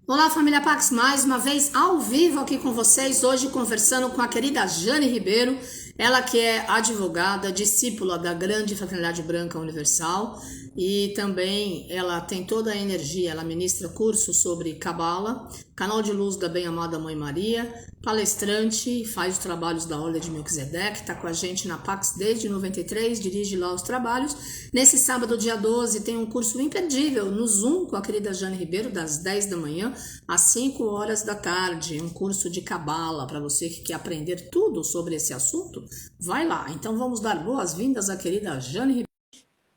Olá, família Pax, mais uma vez ao vivo aqui com vocês, hoje conversando com a querida Jane Ribeiro, ela que é advogada, discípula da Grande Fraternidade Branca Universal e também ela tem toda a energia, ela ministra cursos sobre Cabala, canal de luz da bem-amada Mãe Maria, palestrante, faz os trabalhos da Ordem de Melquisedeque, está com a gente na Pax desde 93, dirige lá os trabalhos. Nesse sábado, dia 12, tem um curso imperdível no Zoom com a querida Jane Ribeiro, das 10 da manhã às 5 horas da tarde, um curso de cabala para você que quer aprender tudo sobre esse assunto. Vai lá. Então vamos dar boas-vindas à querida Jane Ribeiro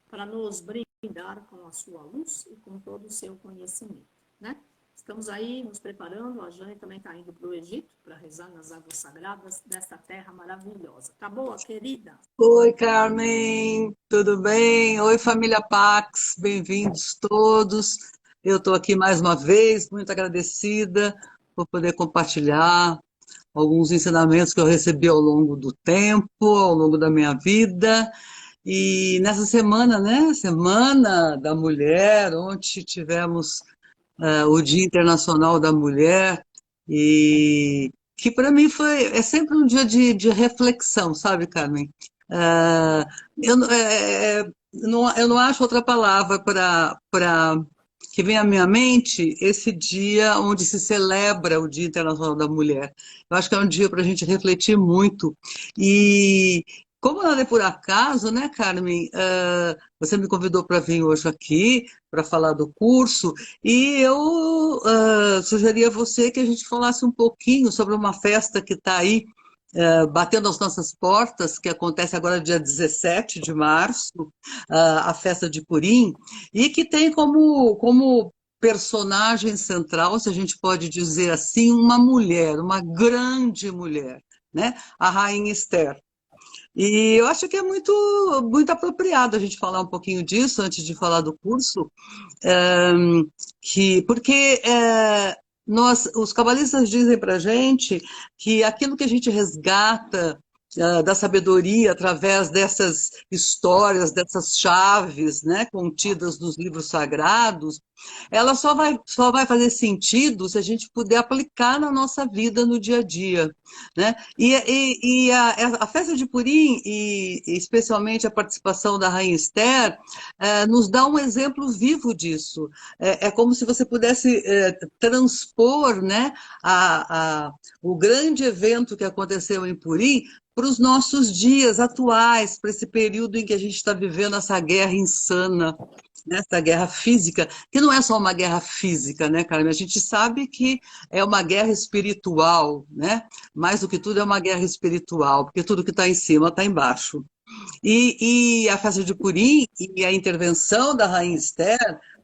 para nos brindar com a sua luz e com todo o seu conhecimento, né? Estamos aí nos preparando, a Jane também está indo para o Egito para rezar nas águas sagradas desta terra maravilhosa. Tá boa, querida? Oi, Carmen, tudo bem? Oi, família Pax, bem-vindos todos. Eu estou aqui mais uma vez, muito agradecida por poder compartilhar alguns ensinamentos que eu recebi ao longo do tempo, ao longo da minha vida. E nessa semana, né, Semana da Mulher, onde tivemos o Dia Internacional da Mulher, e que para mim é sempre um dia de reflexão, sabe, Carmen? Ah, eu não acho outra palavra para que vem à minha mente esse dia onde se celebra o Dia Internacional da Mulher. Eu acho que é um dia para a gente refletir muito. E como nada é por acaso, né, Carmen? Você me convidou para vir hoje aqui para falar do curso, e eu sugeri a você que a gente falasse um pouquinho sobre uma festa que está aí batendo às nossas portas, que acontece agora dia 17 de março, a festa de Purim, e que tem como personagem central, se a gente pode dizer assim, uma mulher, uma grande mulher, né? A Rainha Esther. E eu acho que é muito apropriado a gente falar um pouquinho disso antes de falar do curso, porque os cabalistas dizem para a gente que aquilo que a gente resgata da sabedoria através dessas histórias, dessas chaves, né, contidas nos livros sagrados, ela só vai fazer sentido se a gente puder aplicar na nossa vida no dia a dia, né? A festa de Purim, e especialmente a participação da Rainha Esther, nos dá um exemplo vivo disso. É como se você pudesse transpor, né, o grande evento que aconteceu em Purim para os nossos dias atuais, para esse período em que a gente está vivendo essa guerra insana, né, essa guerra física, que não é só uma guerra física, né, Carmen? A gente sabe que é uma guerra espiritual, né? Mais do que tudo é uma guerra espiritual, porque tudo que está em cima está embaixo. A festa de Purim e a intervenção da Rainha Esther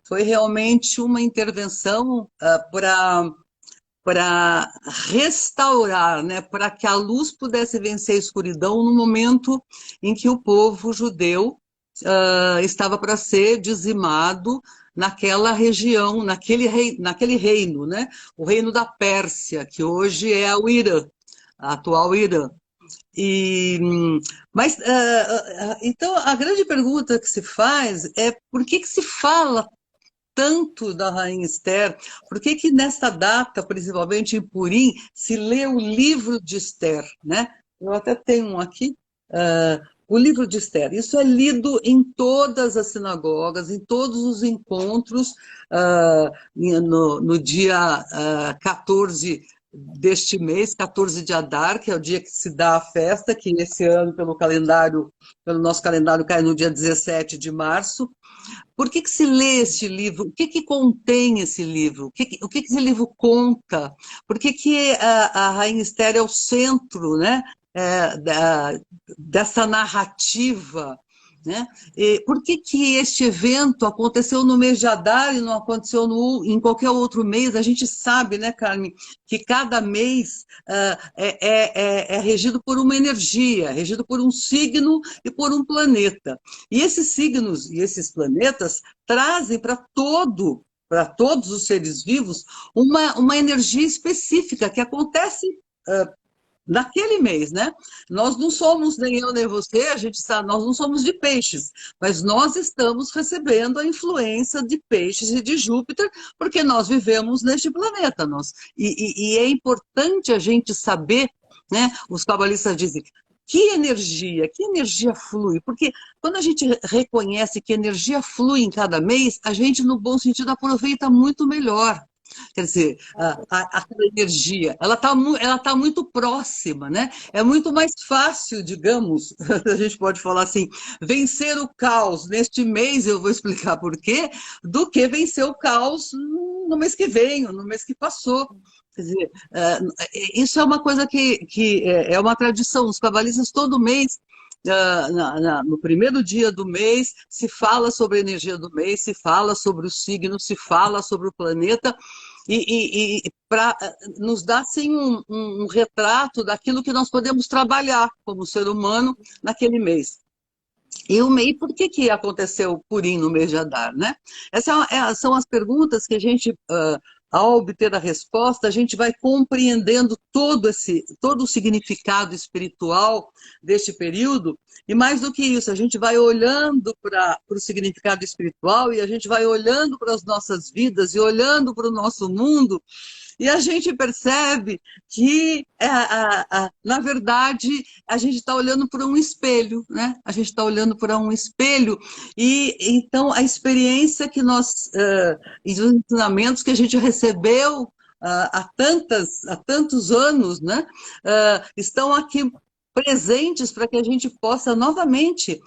foi realmente uma intervenção para restaurar, né, para que a luz pudesse vencer a escuridão no momento em que o povo judeu estava para ser dizimado naquela região, naquele reino, né, o reino da Pérsia, que hoje é o Irã, a atual Irã. E, então, a grande pergunta que se faz é por que se fala tanto da Rainha Esther? Por que nesta data, principalmente em Purim, se lê o livro de Esther, né? Eu até tenho um aqui, o livro de Esther. Isso é lido em todas as sinagogas, em todos os encontros, no dia 14 deste mês, 14 de Adar, que é o dia que se dá a festa, que esse ano, pelo nosso calendário, cai no dia 17 de março. Por que se lê este livro? O que contém esse livro? O que esse livro conta? Por que a Rainha Esther é o centro, né, dessa narrativa? Né? E por que este evento aconteceu no mês de Adar e não aconteceu em qualquer outro mês? A gente sabe, né, Carmen, que cada mês é regido por uma energia, regido por um signo e por um planeta. E esses signos e esses planetas trazem para todos os seres vivos, uma energia específica que acontece naquele mês, né? Nós não somos, nem eu nem você, a gente sabe, nós não somos de peixes, mas nós estamos recebendo a influência de peixes e de Júpiter, porque nós vivemos neste planeta. E é importante a gente saber, né? Os cabalistas dizem, que energia flui? Porque quando a gente reconhece que energia flui em cada mês, a gente, no bom sentido, aproveita muito melhor. Quer dizer, aquela energia, ela tá muito próxima, né? É muito mais fácil, digamos, a gente pode falar assim, vencer o caos neste mês, eu vou explicar por quê, do que vencer o caos no mês que vem, ou no mês que passou. Quer dizer, isso é uma coisa que é uma tradição. Os cabalistas, todo mês, no primeiro dia do mês, se fala sobre a energia do mês, se fala sobre o signo, se fala sobre o planeta, para nos dar assim, um retrato daquilo que nós podemos trabalhar como ser humano naquele mês. E por que aconteceu Purim no mês de Adar, né? Essas são as perguntas que a gente, ao obter a resposta, a gente vai compreendendo todo o significado espiritual deste período, e mais do que isso, a gente vai olhando para o significado espiritual e a gente vai olhando para as nossas vidas e olhando para o nosso mundo, e a gente percebe que, na verdade, a gente está olhando para um espelho, né? A gente está olhando para um espelho, e então a experiência que e os ensinamentos que a gente recebeu há tantos anos, né? Estão aqui presentes para que a gente possa novamente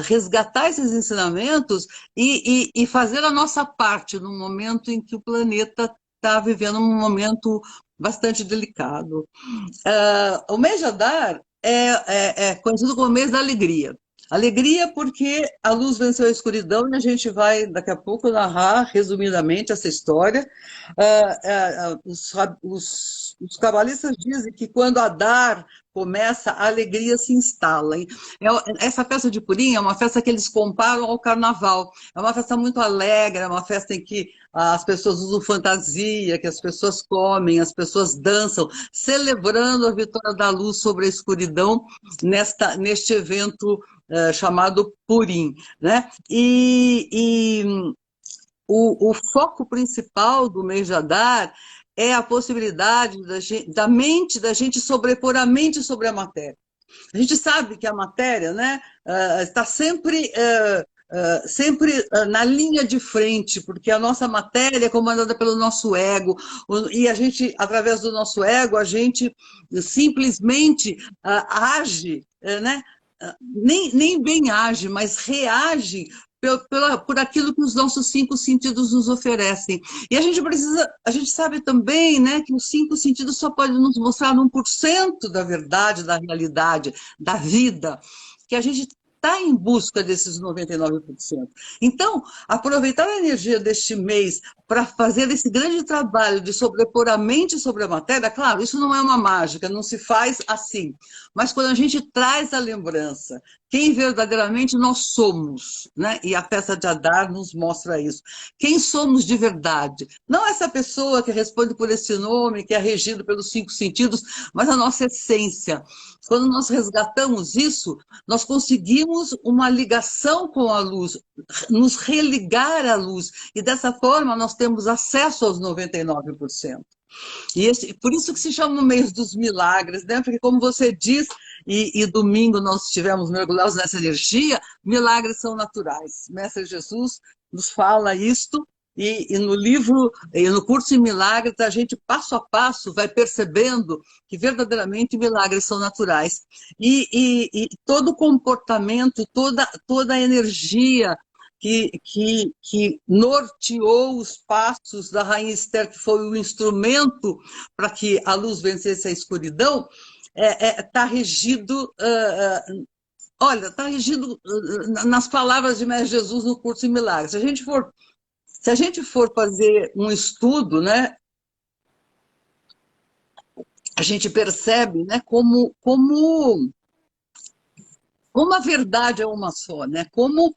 resgatar esses ensinamentos e fazer a nossa parte no momento em que o planeta está vivendo um momento bastante delicado. O mês de Adar é conhecido como o mês da alegria. Alegria porque a luz venceu a escuridão, e a gente vai daqui a pouco narrar resumidamente essa história. Os cabalistas dizem que quando Adar começa, a alegria se instala. Essa festa de Purim é uma festa que eles comparam ao carnaval. É uma festa muito alegre, é uma festa em que as pessoas usam fantasia, que as pessoas comem, as pessoas dançam, celebrando a vitória da luz sobre a escuridão neste evento chamado Purim, né? O foco principal do mês de Adar é a possibilidade da mente da gente sobrepor a mente sobre a matéria. A gente sabe que a matéria, né, está sempre na linha de frente, porque a nossa matéria é comandada pelo nosso ego, e a gente, através do nosso ego, a gente simplesmente age, né? Nem bem age, mas reage por aquilo que os nossos 5 sentidos nos oferecem. E a gente sabe também, né, que os 5 sentidos só podem nos mostrar 1% da verdade, da realidade, da vida, que a gente está em busca desses 99%. Então, aproveitar a energia deste mês para fazer esse grande trabalho de sobrepor a mente sobre a matéria, claro, isso não é uma mágica, não se faz assim. Mas quando a gente traz a lembrança, quem verdadeiramente nós somos, né? E a festa de Adar nos mostra isso. Quem somos de verdade? Não essa pessoa que responde por esse nome, que é regido pelos 5 sentidos, mas a nossa essência. Quando nós resgatamos isso, nós conseguimos uma ligação com a luz, nos religar à luz, e dessa forma nós temos acesso aos 99%. Por isso que se chama o mês dos milagres, né? Porque como você diz, e domingo nós estivemos mergulhados nessa energia, milagres são naturais. Mestre Jesus nos fala isto, e no livro, e no curso em milagres, a gente passo a passo vai percebendo que verdadeiramente milagres são naturais. E todo o comportamento, toda a energia que norteou os passos da Rainha Esther, que foi o instrumento para que a luz vencesse a escuridão, está regido, está regido nas palavras de Mestre Jesus no curso em milagres. Se a gente for fazer um estudo, né, a gente percebe, né, como a verdade é uma só, né? Como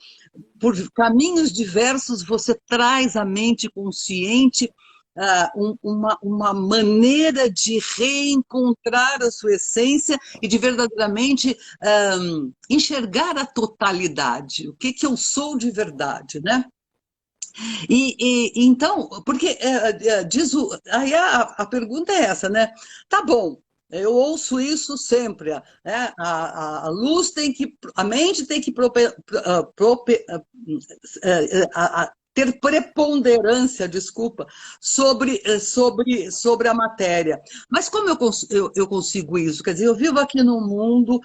por caminhos diversos você traz a mente consciente uma maneira de reencontrar a sua essência e de verdadeiramente enxergar a totalidade, o que eu sou de verdade, né? Então, porque aí a pergunta é essa, né? Tá bom, eu ouço isso sempre, né? A luz tem que, a mente tem que ter preponderância, desculpa, sobre a matéria. Mas como eu consigo isso? Quer dizer, eu vivo aqui num mundo,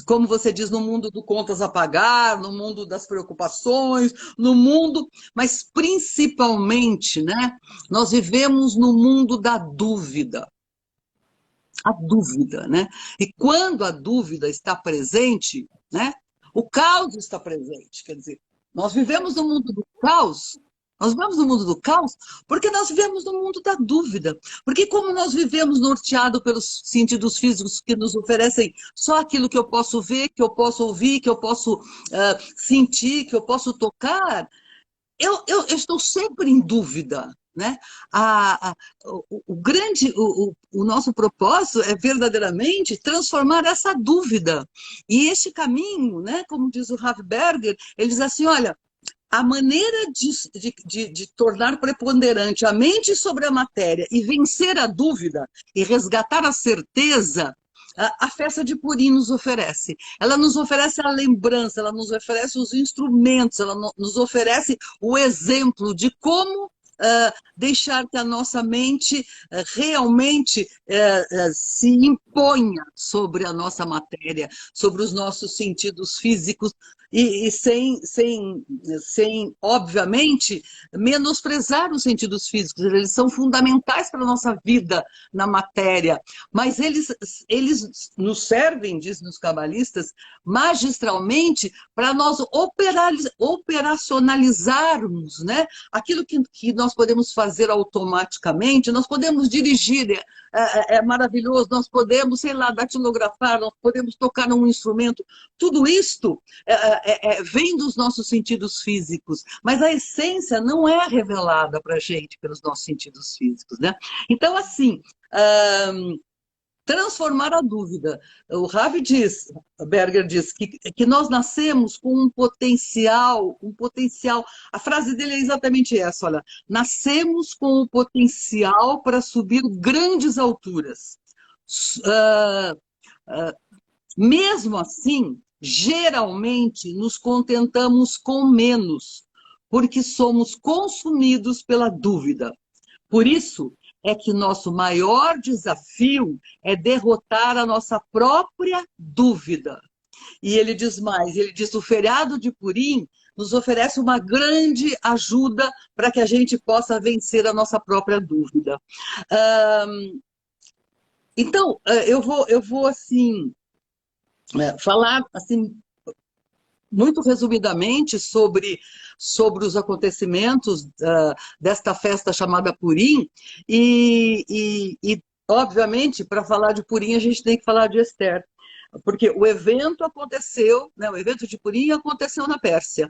como você diz, no mundo do contas a pagar, no mundo das preocupações, no mundo, mas principalmente, né, nós vivemos no mundo da dúvida. A dúvida, né? E quando a dúvida está presente, né, o caos está presente. Quer dizer, nós vivemos no mundo do caos. Nós vivemos no mundo do caos porque nós vivemos no mundo da dúvida. Porque como nós vivemos norteado pelos sentidos físicos que nos oferecem só aquilo que eu posso ver, que eu posso ouvir, que eu posso sentir, que eu posso tocar, eu estou sempre em dúvida, né? O nosso propósito é verdadeiramente transformar essa dúvida. E este caminho, né, como diz o Rav Berger, ele diz assim, olha, a maneira de tornar preponderante a mente sobre a matéria e vencer a dúvida e resgatar a certeza, a festa de Purim nos oferece. Ela nos oferece a lembrança, ela nos oferece os instrumentos, ela nos oferece o exemplo de como deixar que a nossa mente realmente se imponha sobre a nossa matéria, sobre os nossos sentidos físicos, e sem, obviamente, menosprezar os sentidos físicos. Eles são fundamentais para a nossa vida na matéria, mas eles nos servem, dizem os cabalistas, magistralmente para nós operacionalizarmos, né, aquilo que nós podemos fazer automaticamente. Nós podemos dirigir, é maravilhoso, nós podemos, sei lá, datilografar, nós podemos tocar num instrumento. Tudo isto vem dos nossos sentidos físicos, mas a essência não é revelada para a gente pelos nossos sentidos físicos, né? Então, assim, transformar a dúvida. O Berger diz que nós nascemos com um potencial, a frase dele é exatamente essa, olha, nascemos com o potencial para subir grandes alturas. Mesmo assim, geralmente nos contentamos com menos, porque somos consumidos pela dúvida. Por isso é que nosso maior desafio é derrotar a nossa própria dúvida. E ele diz mais, ele diz, o feriado de Purim nos oferece uma grande ajuda para que a gente possa vencer a nossa própria dúvida. Então, eu vou assim, falar assim, muito resumidamente sobre os acontecimentos desta festa chamada Purim e obviamente, para falar de Purim, a gente tem que falar de Esther, porque o evento aconteceu, né, o evento de Purim aconteceu na Pérsia,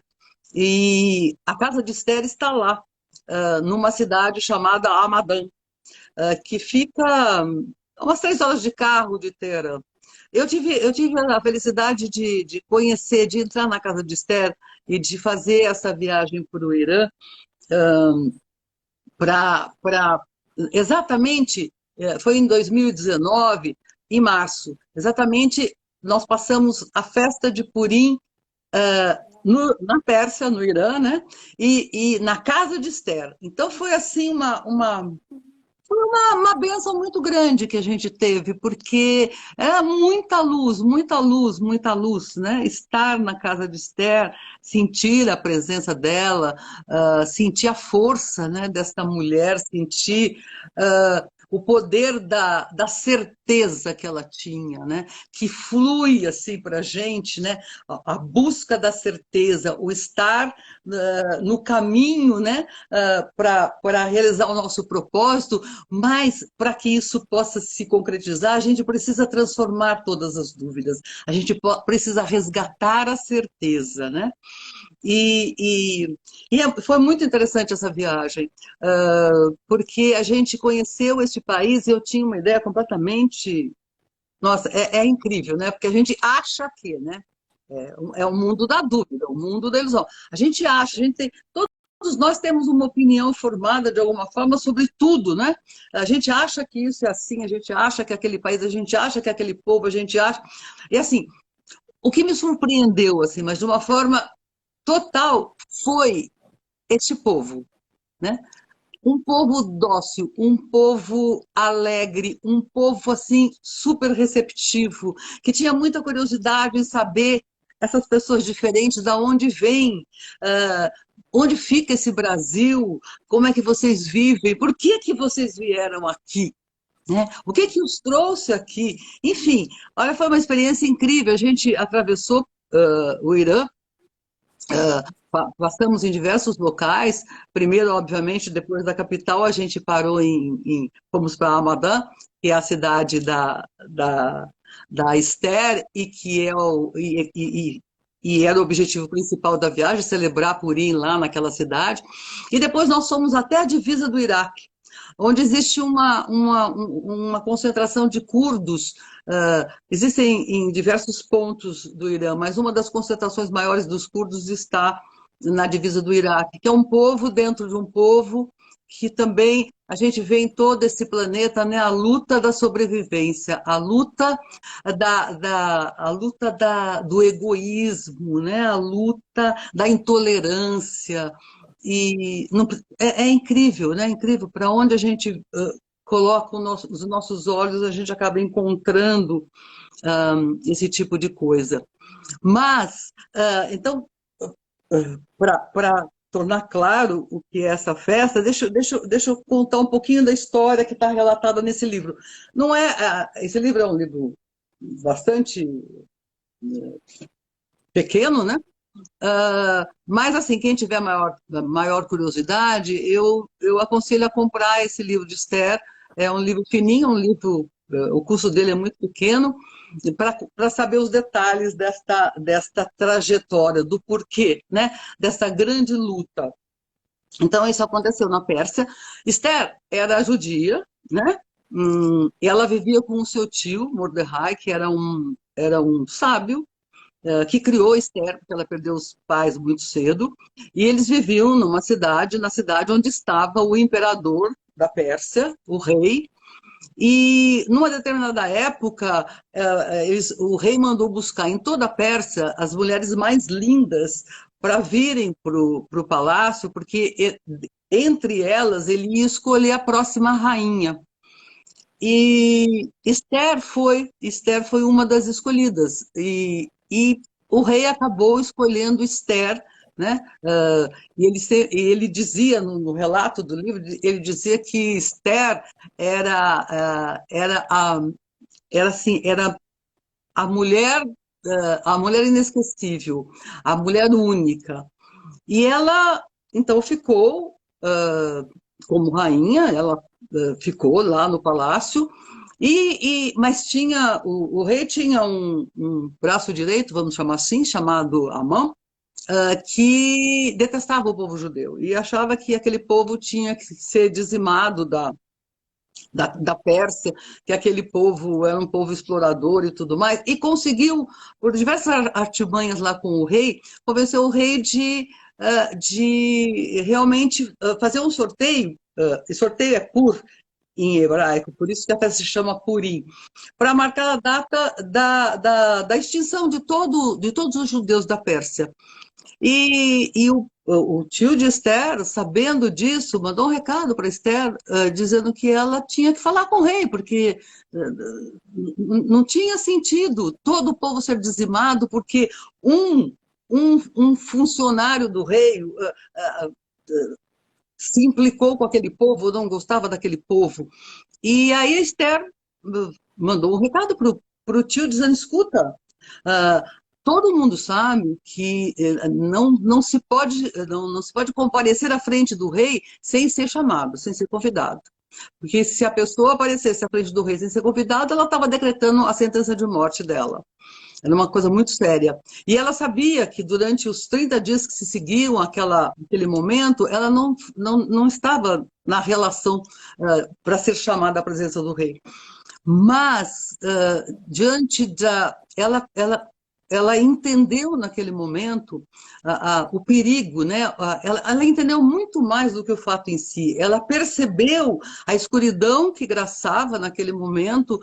e a casa de Esther está lá, numa cidade chamada Hamadan, que fica umas 3 horas de carro de Teherã. Eu tive a felicidade de conhecer, de entrar na casa de Esther e de fazer essa viagem para o Irã, exatamente, foi em 2019, em março, exatamente, nós passamos a festa de Purim na Pérsia, no Irã, né? E na casa de Esther. Então foi assim foi uma bênção muito grande que a gente teve, porque era muita luz, muita luz, muita luz, né? Estar na casa de Esther, sentir a presença dela, sentir a força, né, desta mulher, sentir o poder da certeza que ela tinha, né? Que flui assim para a gente, né? A busca da certeza, o estar no caminho, né? Para realizar o nosso propósito, mas para que isso possa se concretizar, a gente precisa transformar todas as dúvidas, a gente precisa resgatar a certeza, né? E, e, foi muito interessante essa viagem, porque a gente conheceu este país e eu tinha uma ideia completamente... Nossa, é incrível, né? Porque a gente acha que, né? É o mundo da dúvida, o mundo da ilusão. A gente acha, a gente tem, todos nós temos uma opinião formada de alguma forma sobre tudo, né? A gente acha que isso é assim, a gente acha que aquele país, a gente acha que aquele povo, a gente acha. E assim, o que me surpreendeu, assim, mas de uma forma total, foi este povo, né? Um povo dócil, um povo alegre, um povo assim super receptivo, que tinha muita curiosidade em saber essas pessoas diferentes, da onde vêm, ah, onde fica esse Brasil, como é que vocês vivem, por que vocês vieram aqui? Né? O que os trouxe aqui? Enfim, olha, foi uma experiência incrível. A gente atravessou o Irã, passamos em diversos locais. Primeiro, obviamente, depois da capital, a gente parou fomos para Hamadan, que é a cidade da Esther, e que é e era o objetivo principal da viagem, celebrar Purim lá naquela cidade. E depois nós fomos até a divisa do Iraque, onde existe uma concentração de curdos. Existem em diversos pontos do Irã, mas uma das concentrações maiores dos curdos está na divisa do Iraque, que é um povo dentro de um povo, que também a gente vê em todo esse planeta, né, a luta da sobrevivência, a luta do egoísmo, né, a luta da intolerância. E é incrível, né? É incrível para onde a gente coloca os nossos olhos, a gente acaba encontrando esse tipo de coisa. Mas, então, para tornar claro o que é essa festa, deixa eu contar um pouquinho da história que está relatada nesse livro. Não é, esse livro é um livro bastante pequeno, né? Mas, assim, quem tiver maior curiosidade, eu aconselho a comprar esse livro de Esther. É um livro fininho, um livro, o custo dele é muito pequeno, para saber os detalhes desta trajetória, do porquê, né? Dessa grande luta. Então, isso aconteceu na Pérsia. Esther era judia, né? E ela vivia com o seu tio, Mordecai, que era um sábio, que criou Esther, porque ela perdeu os pais muito cedo, e eles viviam na cidade onde estava o imperador da Pérsia, o rei, e numa determinada época, o rei mandou buscar em toda a Pérsia as mulheres mais lindas para virem para o palácio, porque entre elas ele ia escolher a próxima rainha. E Esther foi uma das escolhidas. E o rei acabou escolhendo Esther, né? E ele dizia no relato do livro, ele dizia que Esther era a mulher inesquecível, a mulher única. E ela, então, ficou como rainha, ela ficou lá no palácio, mas o rei tinha um braço direito, vamos chamar assim, chamado Amã, que detestava o povo judeu e achava que aquele povo tinha que ser dizimado da Pérsia, que aquele povo era um povo explorador e tudo mais, e conseguiu, por diversas artimanhas lá com o rei, convencer o rei de realmente fazer um sorteio, e sorteio é pur em hebraico, por isso que a festa se chama Purim, para marcar a data da extinção de todos os judeus da Pérsia. E o tio de Esther, sabendo disso, mandou um recado para Esther, dizendo que ela tinha que falar com o rei, porque não tinha sentido todo o povo ser dizimado, porque um funcionário do rei se implicou com aquele povo, não gostava daquele povo. E aí a Esther mandou um recado para o tio, dizendo, escuta, todo mundo sabe que não se pode comparecer à frente do rei sem ser chamado, sem ser convidado. Porque se a pessoa aparecesse à frente do rei sem ser convidada, ela estava decretando a sentença de morte dela. Era uma coisa muito séria. E ela sabia que durante os 30 dias que se seguiam aquele momento, ela não estava na relação para ser chamada à presença do rei. Mas, diante da. Ela entendeu naquele momento o perigo, né? Ela entendeu muito mais do que o fato em si. Ela percebeu a escuridão que graçava naquele momento,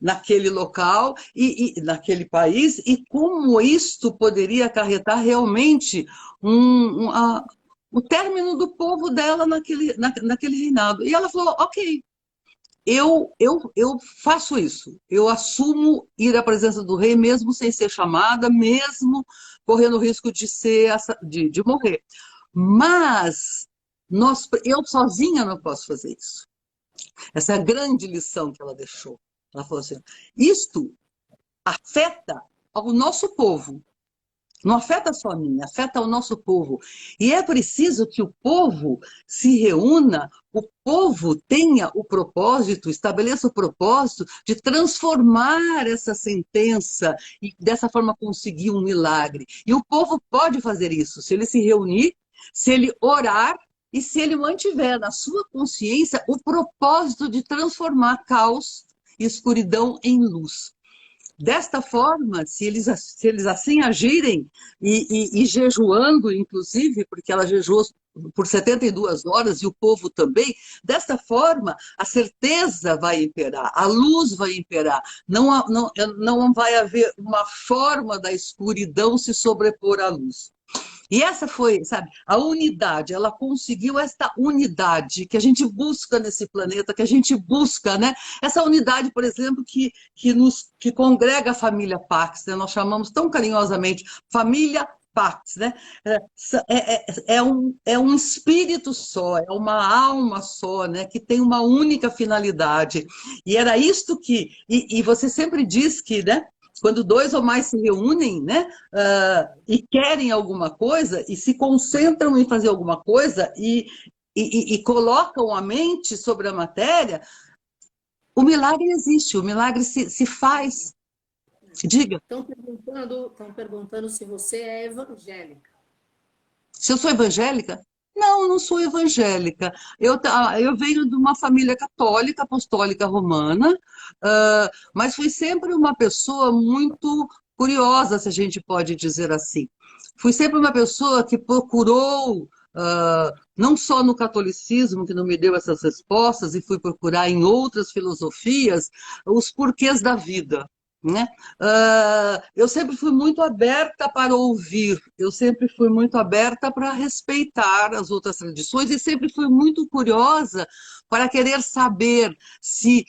naquele local e naquele país, e como isto poderia acarretar realmente o término do povo dela naquele reinado. E ela falou: ok, eu faço isso, eu assumo ir à presença do rei, mesmo sem ser chamada, mesmo correndo o risco de morrer. Mas eu sozinha não posso fazer isso. Essa é a grande lição que ela deixou. Ela falou assim: isto afeta ao nosso povo. Não afeta só a mim, afeta o nosso povo. E é preciso que o povo se reúna, o povo tenha o propósito, estabeleça o propósito de transformar essa sentença e dessa forma conseguir um milagre. E o povo pode fazer isso, se ele se reunir, se ele orar e se ele mantiver na sua consciência o propósito de transformar caos e escuridão em luz. Desta forma, se eles assim agirem, e jejuando, inclusive, porque ela jejuou por 72 horas e o povo também, desta forma, a certeza vai imperar, a luz vai imperar, não vai haver uma forma da escuridão se sobrepor à luz. E essa foi, sabe, a unidade, ela conseguiu esta unidade que a gente busca nesse planeta, que a gente busca, né? Essa unidade, por exemplo, que congrega a família Pax, né? Nós chamamos tão carinhosamente família Pax, né? É um espírito só, é uma alma só, né? Que tem uma única finalidade. E era isto e você sempre diz que, né? Quando dois ou mais se reúnem, né, e querem alguma coisa, e se concentram em fazer alguma coisa, e colocam a mente sobre a matéria, o milagre existe, o milagre se faz. Diga. Estão perguntando se você é evangélica. Se eu sou evangélica? Não, eu não sou evangélica. Eu venho de uma família católica, apostólica romana, mas fui sempre uma pessoa muito curiosa, se a gente pode dizer assim. Fui sempre uma pessoa que procurou, não só no catolicismo, que não me deu essas respostas, e fui procurar em outras filosofias os porquês da vida. Né? Eu sempre fui muito aberta para ouvir, eu sempre fui muito aberta para respeitar as outras tradições e sempre fui muito curiosa para querer saber se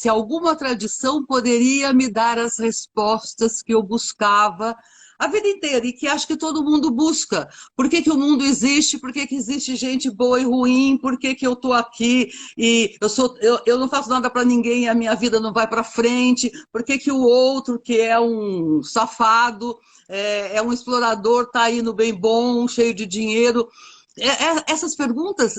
alguma tradição poderia me dar as respostas que eu buscava a vida inteira e que acho que todo mundo busca. Por que o mundo existe? Por que existe gente boa e ruim? Por que eu estou aqui e eu não faço nada para ninguém e a minha vida não vai para frente? Por que o outro, que é um safado, é um explorador, está aí no bem bom, cheio de dinheiro? Essas perguntas,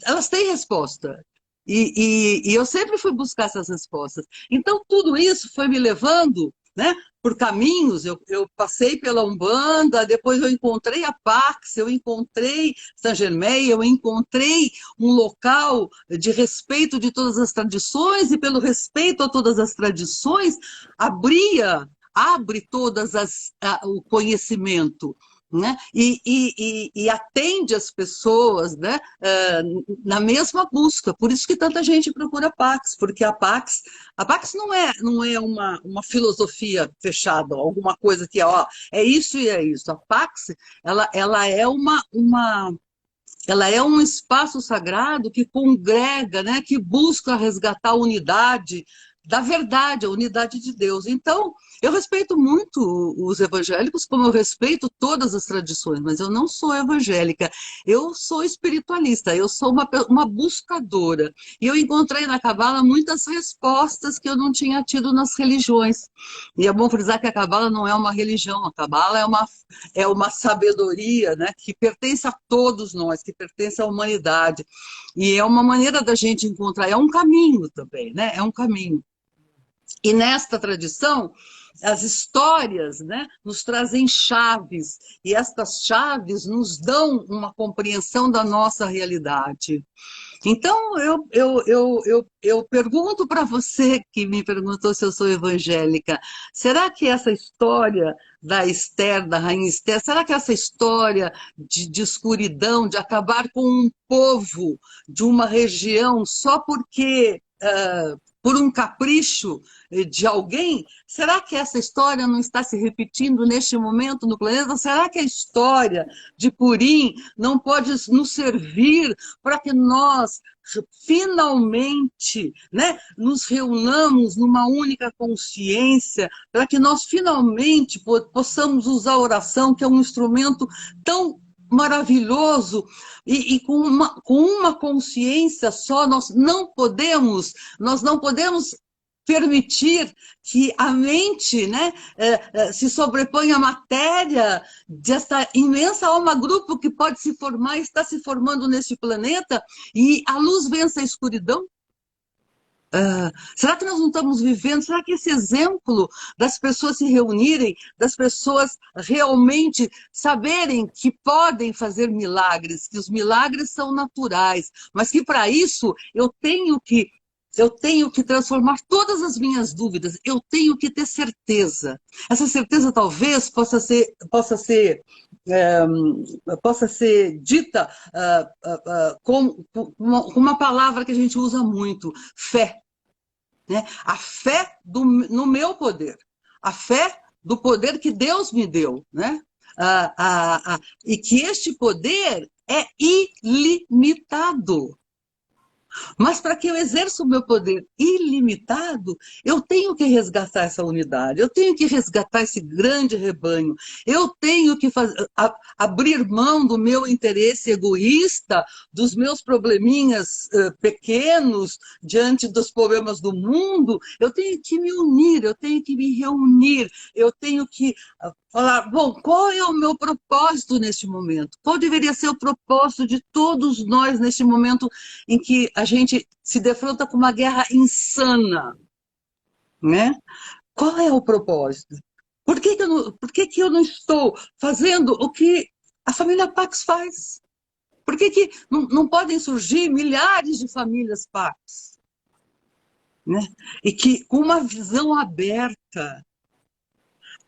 elas têm resposta. E eu sempre fui buscar essas respostas. Então, tudo isso foi me levando, né, por caminhos. Eu passei pela Umbanda, depois eu encontrei a Pax, eu encontrei Saint-Germain, eu encontrei um local de respeito de todas as tradições, e pelo respeito a todas as tradições, abre o conhecimento. Né? E atende as pessoas, né? Na mesma busca. Por isso que tanta gente procura a Pax, porque a Pax não é uma filosofia fechada, alguma coisa que é isso e é isso. A Pax ela é um espaço sagrado que congrega, né? Que busca resgatar a unidade da verdade, a unidade de Deus. Então, eu respeito muito os evangélicos, como eu respeito todas as tradições, mas eu não sou evangélica, eu sou espiritualista, eu sou uma buscadora. E eu encontrei na Cabala muitas respostas que eu não tinha tido nas religiões. E é bom frisar que a Cabala não é uma religião, a Cabala é uma sabedoria, né, que pertence a todos nós, que pertence à humanidade. E é uma maneira da gente encontrar, é um caminho também, né? É um caminho. E nesta tradição, as histórias, né, nos trazem chaves, e estas chaves nos dão uma compreensão da nossa realidade. Então, eu pergunto para você que me perguntou se eu sou evangélica, será que essa história da Esther, da rainha Esther, será que essa história de escuridão, de acabar com um povo de uma região só porque, por um capricho de alguém, será que essa história não está se repetindo neste momento no planeta? Será que a história de Purim não pode nos servir para que nós finalmente, né, nos reunamos numa única consciência, para que nós finalmente possamos usar a oração, que é um instrumento tão maravilhoso, e com uma consciência só, nós não podemos permitir que a mente, né, se sobreponha à matéria dessa imensa alma grupo que pode se formar, está se formando neste planeta, e a luz vence a escuridão. Será que nós não estamos vivendo? Será que esse exemplo das pessoas se reunirem, das pessoas realmente saberem que podem fazer milagres, que os milagres são naturais, mas que para isso eu tenho que transformar todas as minhas dúvidas, eu tenho que ter certeza. Essa certeza talvez possa ser dita com uma palavra que a gente usa muito, fé. Né? A fé no meu poder, a fé do poder que Deus me deu, né? E que este poder é ilimitado. Mas para que eu exerça o meu poder ilimitado, eu tenho que resgatar essa unidade, eu tenho que resgatar esse grande rebanho, eu tenho que abrir mão do meu interesse egoísta, dos meus probleminhas pequenos diante dos problemas do mundo. Eu tenho que me unir, eu tenho que me reunir, eu tenho que falar, bom, qual é o meu propósito neste momento? Qual deveria ser o propósito de todos nós neste momento em que a gente se defronta com uma guerra insana, né? Qual é o propósito? Por que eu não estou fazendo o que a família Pax faz? Por que não podem surgir milhares de famílias Pax? Né? E que com uma visão aberta,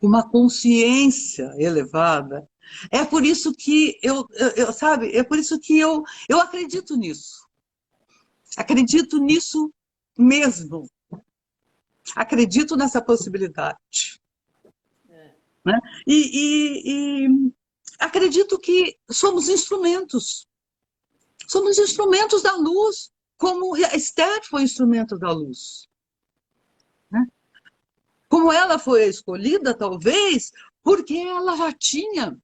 uma consciência elevada. É por isso que é por isso que eu acredito nisso. Acredito nisso mesmo. Acredito nessa possibilidade. Né? E acredito que somos instrumentos. Somos instrumentos da luz, como a Esther foi instrumento da luz. Né? Como ela foi escolhida, talvez, porque ela já tinha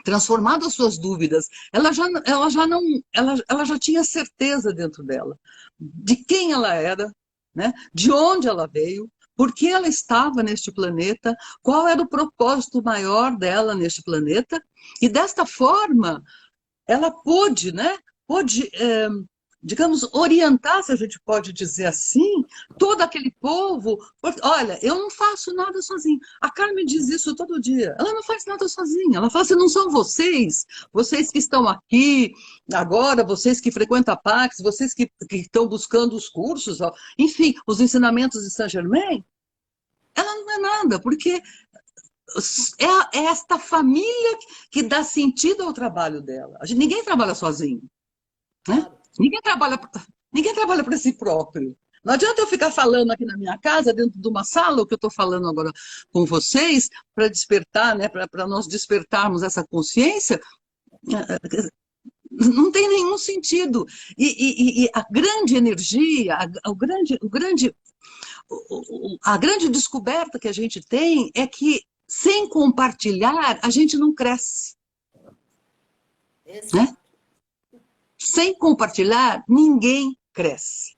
transformado as suas dúvidas, ela já tinha certeza dentro dela de quem ela era, né? De onde ela veio, por que ela estava neste planeta, qual era o propósito maior dela neste planeta, e desta forma ela pôde, né? Digamos, orientar, se a gente pode dizer assim, todo aquele povo. Olha, eu não faço nada sozinho. A Carmen diz isso todo dia. Ela não faz nada sozinha. Ela fala assim, não são vocês que estão aqui agora, vocês que frequentam a Pax, vocês que estão buscando os cursos, enfim, os ensinamentos de Saint-Germain. Ela não é nada, porque é esta família que dá sentido ao trabalho dela. Ninguém trabalha sozinho. Né? Ninguém trabalha para si próprio. Não adianta eu ficar falando aqui na minha casa, dentro de uma sala, o que eu estou falando agora com vocês, para despertar, né, para nós despertarmos essa consciência, não tem nenhum sentido. E a grande energia, a grande descoberta que a gente tem é que, sem compartilhar, a gente não cresce. Né? Sem compartilhar, ninguém cresce.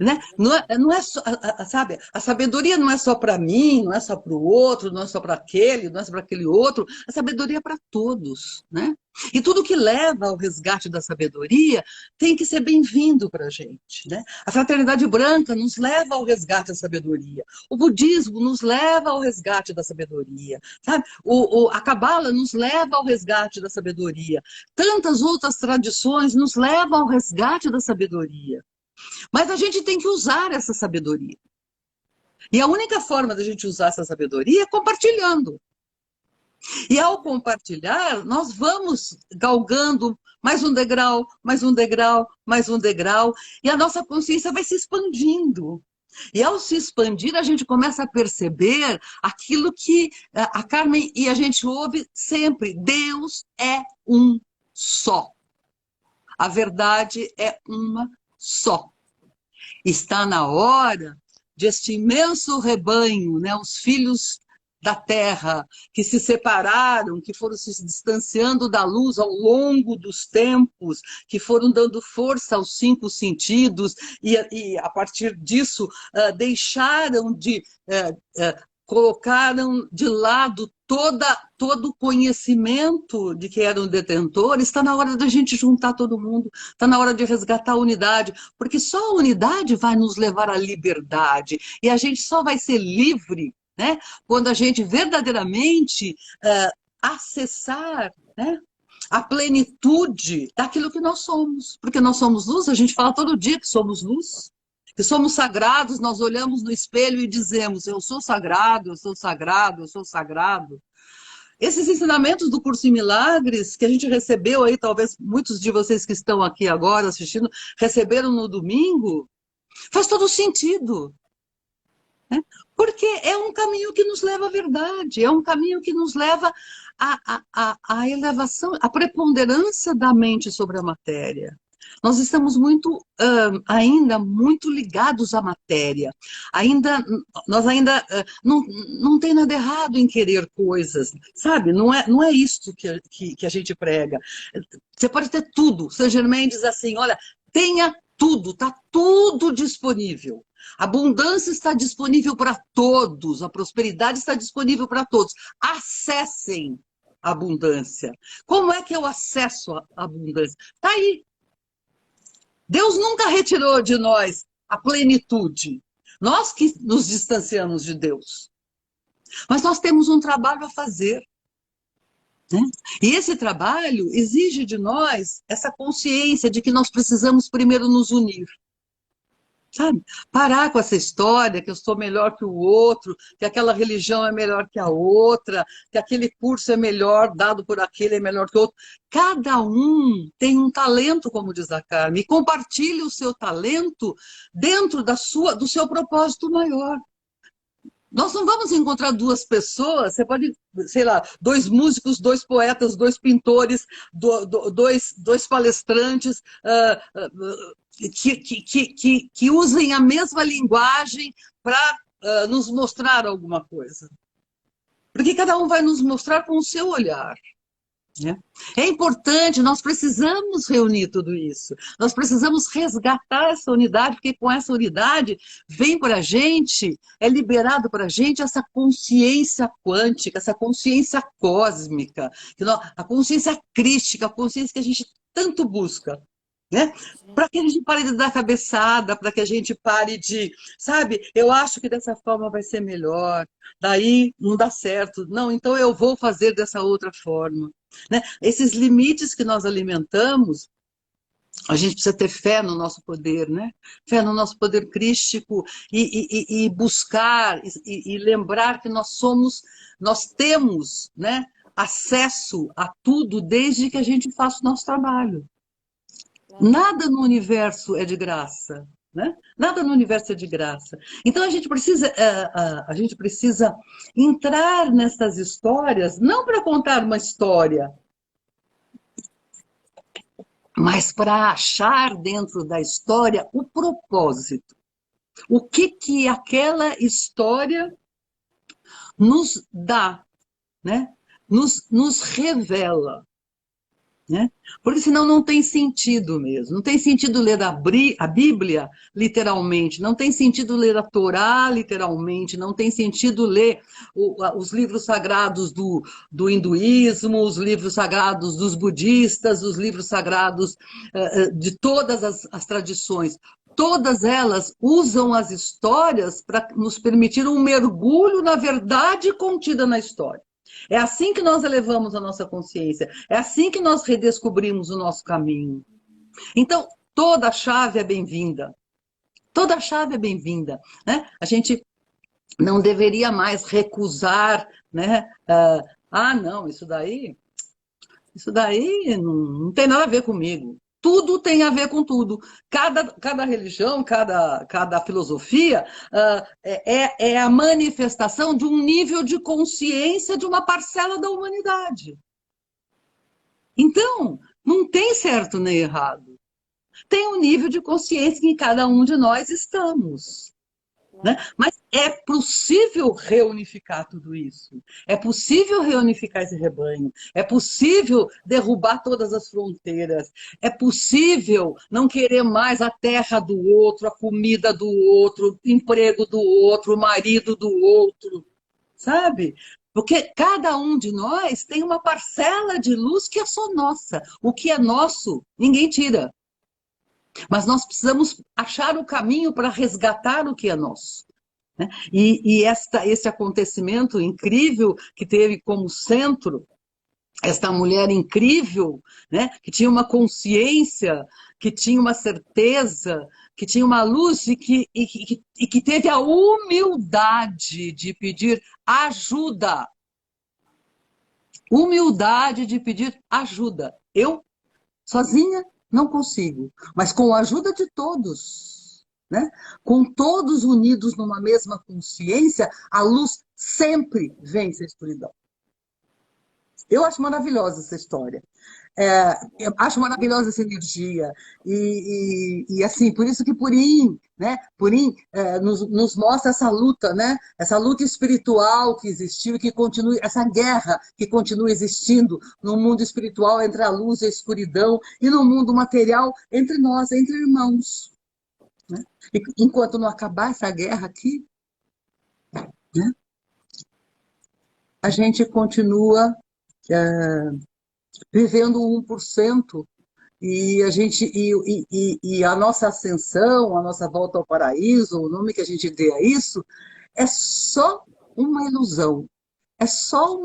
né? Não é só, sabe, a sabedoria não é só para mim, não é só para o outro, não é só para aquele, não é só para aquele outro, a sabedoria é para todos, né? E tudo que leva ao resgate da sabedoria tem que ser bem-vindo para a gente, né? A fraternidade branca nos leva ao resgate da sabedoria, o budismo nos leva ao resgate da sabedoria, sabe? A cabala nos leva ao resgate da sabedoria, tantas outras tradições nos levam ao resgate da sabedoria. Mas a gente tem que usar essa sabedoria. E a única forma da gente usar essa sabedoria é compartilhando. E ao compartilhar, nós vamos galgando mais um degrau, mais um degrau, mais um degrau, e a nossa consciência vai se expandindo. E ao se expandir, a gente começa a perceber aquilo que a Carmen e a gente ouve sempre: Deus é um só. A verdade é uma só. Está na hora de este imenso rebanho, né, os filhos da terra, que se separaram, que foram se distanciando da luz ao longo dos tempos, que foram dando força aos cinco sentidos, e a partir disso deixaram de... colocaram de lado todo o conhecimento de que eram detentores. Está na hora da gente juntar todo mundo, está na hora de resgatar a unidade, porque só a unidade vai nos levar à liberdade, e a gente só vai ser livre, né, quando a gente verdadeiramente acessar, né, a plenitude daquilo que nós somos, porque nós somos luz. A gente fala todo dia que somos luz, que somos sagrados. Nós olhamos no espelho e dizemos: eu sou sagrado, eu sou sagrado, eu sou sagrado. Esses ensinamentos do Curso em Milagres, que a gente recebeu aí, talvez muitos de vocês que estão aqui agora assistindo, receberam no domingo, faz todo sentido, né? Porque é um caminho que nos leva à verdade, é um caminho que nos leva à elevação, à preponderância da mente sobre a matéria. Nós estamos ainda muito ligados à matéria. Nós ainda não tem nada errado em querer coisas, sabe? Não é isso que a gente prega. Você pode ter tudo. Saint Germain diz assim: olha, tenha tudo, está tudo disponível. A abundância está disponível para todos, a prosperidade está disponível para todos. Acessem a abundância. Como é que eu acesso a abundância? Está aí. Deus nunca retirou de nós a plenitude. Nós que nos distanciamos de Deus. Mas nós temos um trabalho a fazer, né? E esse trabalho exige de nós essa consciência de que nós precisamos primeiro nos unir. Sabe? Parar com essa história que eu sou melhor que o outro, que aquela religião é melhor que a outra, que aquele curso é melhor, dado por aquele é melhor que o outro. Cada um tem um talento, como diz a Carmen, e compartilhe o seu talento dentro do seu propósito maior. Nós não vamos encontrar duas pessoas, você pode, sei lá, dois músicos, dois poetas, dois pintores, dois palestrantes, que usem a mesma linguagem para nos mostrar alguma coisa. Porque cada um vai nos mostrar com o seu olhar, né? É importante, nós precisamos reunir tudo isso. Nós precisamos resgatar essa unidade, porque com essa unidade vem para a gente, é liberado para a gente essa consciência quântica, essa consciência cósmica, a consciência crística, a consciência que a gente tanto busca, né? Para que a gente pare de dar cabeçada, para que a gente pare de, sabe, eu acho que dessa forma vai ser melhor, daí não dá certo, não, então eu vou fazer dessa outra forma, né? Esses limites que nós alimentamos, a gente precisa ter fé no nosso poder, né? Fé no nosso poder crístico e buscar e lembrar que nós temos, né, acesso a tudo desde que a gente faça o nosso trabalho. Nada no universo é de graça, né? Nada no universo é de graça. Então a gente precisa entrar nessas histórias, não para contar uma história, mas para achar dentro da história o propósito. O que aquela história nos dá, né? Nos revela. né? Porque senão não tem sentido mesmo. Não tem sentido ler a Bíblia literalmente, não tem sentido ler a Torá literalmente, não tem sentido ler os livros sagrados do hinduísmo, os livros sagrados dos budistas, os livros sagrados de todas as tradições. Todas elas usam as histórias para nos permitir um mergulho na verdade contida na história. É assim que nós elevamos a nossa consciência, é assim que nós redescobrimos o nosso caminho. Então, toda chave é bem-vinda. Toda chave é bem-vinda, né? A gente não deveria mais recusar, né? Não, isso daí não tem nada a ver comigo. Tudo tem a ver com tudo. Cada religião, cada filosofia é a manifestação de um nível de consciência de uma parcela da humanidade. Então, não tem certo nem errado. Tem um nível de consciência que cada um de nós estamos. Né? Mas é possível reunificar tudo isso. É possível reunificar esse rebanho. É possível derrubar todas as fronteiras. É possível não querer mais a terra do outro, a comida do outro, o emprego do outro, o marido do outro. Sabe? Porque cada um de nós tem uma parcela de luz que é só nossa. O que é nosso, ninguém tira. Mas nós precisamos achar o caminho para resgatar o que é nosso. Né? E esse acontecimento incrível que teve como centro esta mulher incrível, né? Que tinha uma consciência, que tinha uma certeza, que tinha uma luz e que teve a humildade de pedir ajuda. Humildade de pedir ajuda. Eu, sozinha, não consigo, mas com a ajuda de todos, né? Com todos unidos numa mesma consciência, a luz sempre vence a escuridão. Eu acho maravilhosa essa história. Eu acho maravilhosa essa energia. E assim, por isso que Purim, né? Purim nos mostra essa luta, né? Essa luta espiritual que existiu e que continua, essa guerra que continua existindo no mundo espiritual entre a luz e a escuridão e no mundo material entre nós, entre irmãos. Né? E enquanto não acabar essa guerra aqui, né? A gente continua vivendo 1%. E a nossa ascensão, a nossa volta ao paraíso, o nome que a gente dê a isso, é só uma ilusão, é só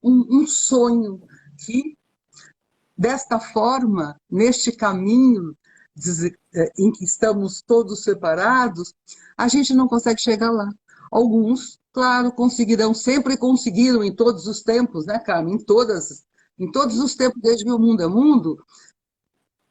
um sonho que, desta forma, neste caminho em que estamos todos separados, a gente não consegue chegar lá. Alguns, claro, conseguirão, sempre conseguiram em todos os tempos, né, Carmen? Em todos os tempos, desde que o mundo é mundo,